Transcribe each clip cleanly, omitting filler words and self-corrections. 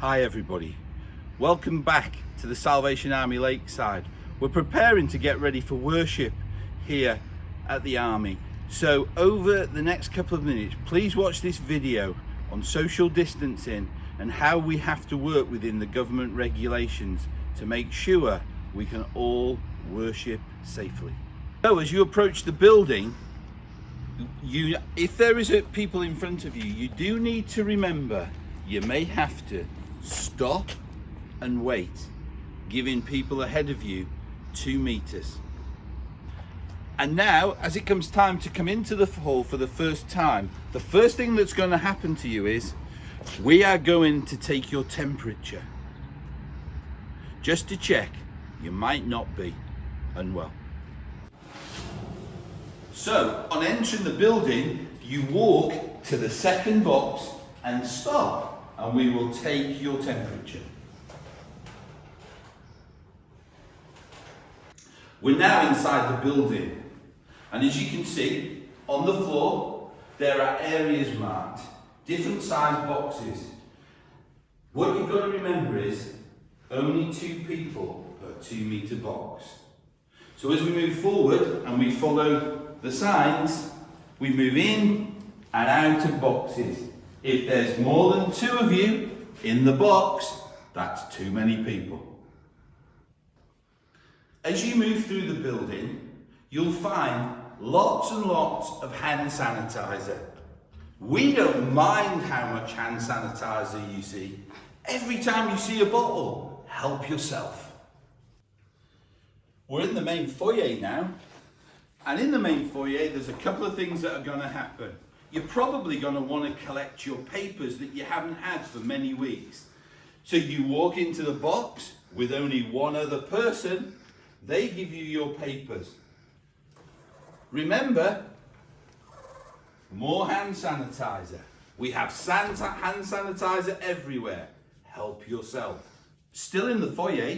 Hi everybody, welcome back to the Salvation Army Lakeside. We're preparing to get ready for worship here at the Army. So over the next couple of minutes, please watch this video on social distancing and how we have to work within the government regulations to make sure we can all worship safely. So as you approach the building, if there is people in front of you, you do need to remember you may have to stop and wait, giving people ahead of you 2 meters. And now, as it comes time to come into the hall for the first time, the first thing that's going to happen to you is we are going to take your temperature, just to check you might not be unwell. So, on entering the building, you walk to the second box and stop, and we will take your temperature. We're now inside the building, and as you can see, on the floor, there are areas marked, different size boxes. What you've got to remember is, only 2 people per 2 meter box. So as we move forward and we follow the signs, we move in and out of boxes. If there's more than 2 of you in the box, that's too many people. As you move through the building, you'll find lots and lots of hand sanitizer. We don't mind how much hand sanitizer you see. Every time you see a bottle, help yourself. We're in the main foyer now, and in the main foyer there's a couple of things that are going to happen. You're probably going to want to collect your papers that you haven't had for many weeks. So you walk into the box with only one other person, they give you your papers. Remember, more hand sanitizer. We have hand sanitizer everywhere. Help yourself. Still in the foyer,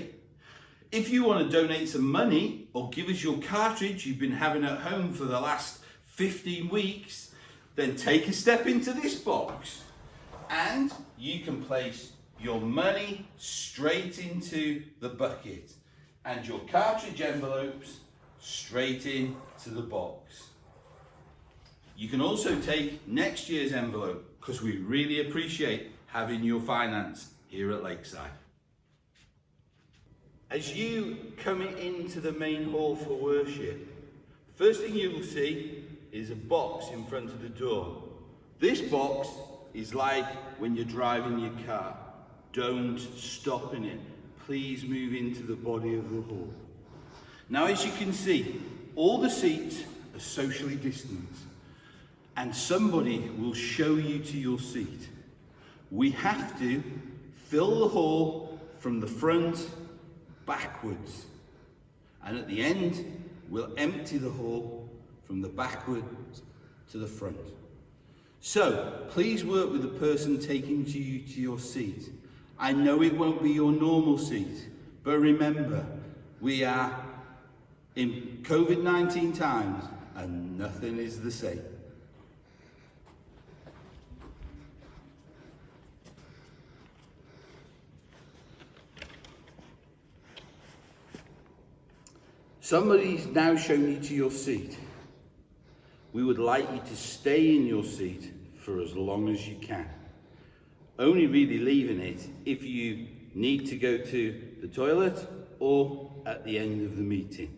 if you want to donate some money or give us your cartridge you've been having at home for the last 15 weeks, then take a step into this box and you can place your money straight into the bucket and your cartridge envelopes straight into the box. You can also take next year's envelope because we really appreciate having your finance here at Lakeside. As you come into the main hall for worship, first thing you will see is a box in front of the door. This box is like when you're driving your car. Don't stop in it. Please move into the body of the hall. Now, as you can see, all the seats are socially distanced, and somebody will show you to your seat. We have to fill the hall from the front backwards, and at the end, we'll empty the hall from the backwards to the front. So, please work with the person taking you to your seat. I know it won't be your normal seat, but remember, we are in COVID-19 times and nothing is the same. Somebody's now shown you to your seat. We would like you to stay in your seat for as long as you can. Only really leaving it if you need to go to the toilet or at the end of the meeting.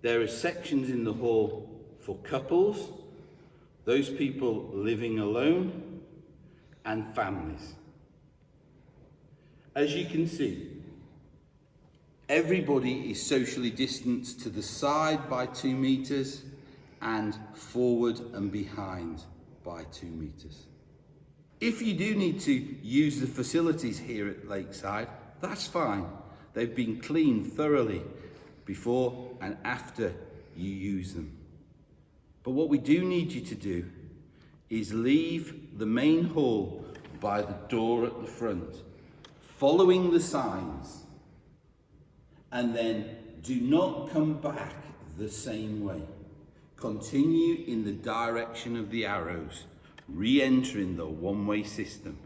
There are sections in the hall for couples, those people living alone, and families. As you can see, everybody is socially distanced to the side by 2 meters and forward and behind by 2 meters. If you do need to use the facilities here at Lakeside, that's fine. They've been cleaned thoroughly before and after you use them. But what we do need you to do is leave the main hall by the door at the front, following the signs, and then do not come back the same way. Continue in the direction of the arrows, re-entering the one-way system.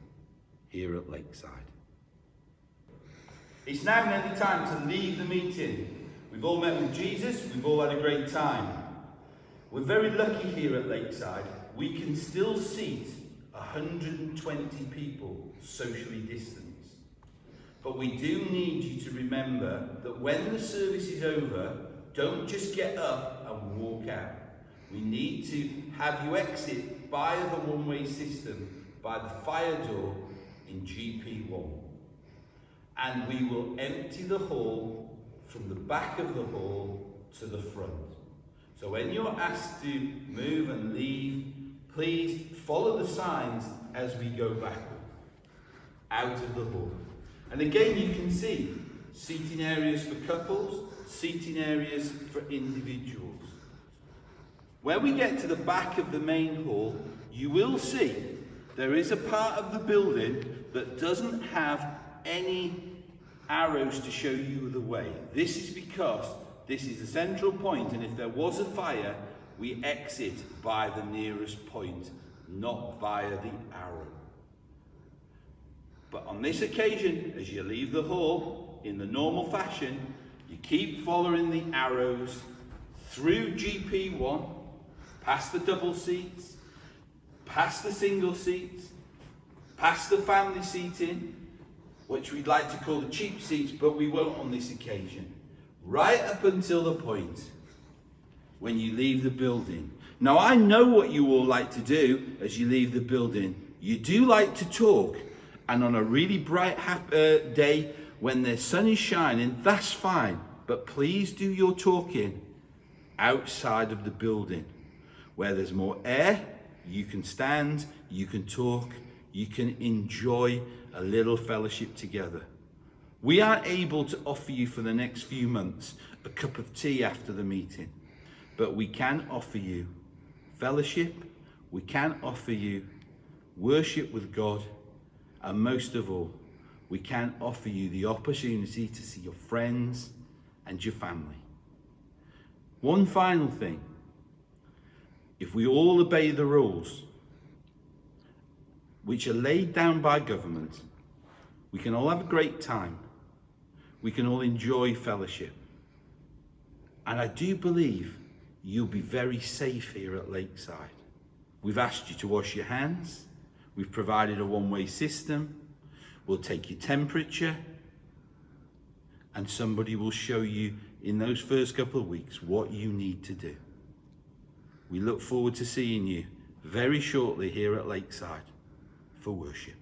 here at Lakeside. It's now nearly time to leave the meeting. We've all met with Jesus, we've all had a great time. We're very lucky here at Lakeside. We can still seat 120 people socially distanced. But we do need you to remember that when the service is over, don't just get up and walk out. We need to have you exit by the one-way system, by the fire door in GP1. And we will empty the hall from the back of the hall to the front. So when you're asked to move and leave, please follow the signs as we go backward, out of the hall. And again, you can see seating areas for couples, seating areas for individuals. When we get to the back of the main hall, you will see there is a part of the building that doesn't have any arrows to show you the way. This is because this is the central point, and if there was a fire, we exit by the nearest point, not via the arrow. But on this occasion, as you leave the hall, in the normal fashion, you keep following the arrows through GP1, past the double seats, past the single seats, past the family seating, which we'd like to call the cheap seats, but we won't on this occasion. Right up until the point when you leave the building. Now, I know what you all like to do as you leave the building. You do like to talk, and on a really bright day when the sun is shining, that's fine. But please do your talking outside of the building, where there's more air. You can stand, you can talk, you can enjoy a little fellowship together. We aren't able to offer you for the next few months a cup of tea after the meeting, but we can offer you fellowship, we can offer you worship with God, and most of all, we can offer you the opportunity to see your friends and your family. One final thing, if we all obey the rules which are laid down by government, we can all have a great time. We can all enjoy fellowship. And I do believe you'll be very safe here at Lakeside. We've asked you to wash your hands. We've provided a one-way system. We'll take your temperature. And somebody will show you in those first couple of weeks what you need to do. We look forward to seeing you very shortly here at Lakeside for worship.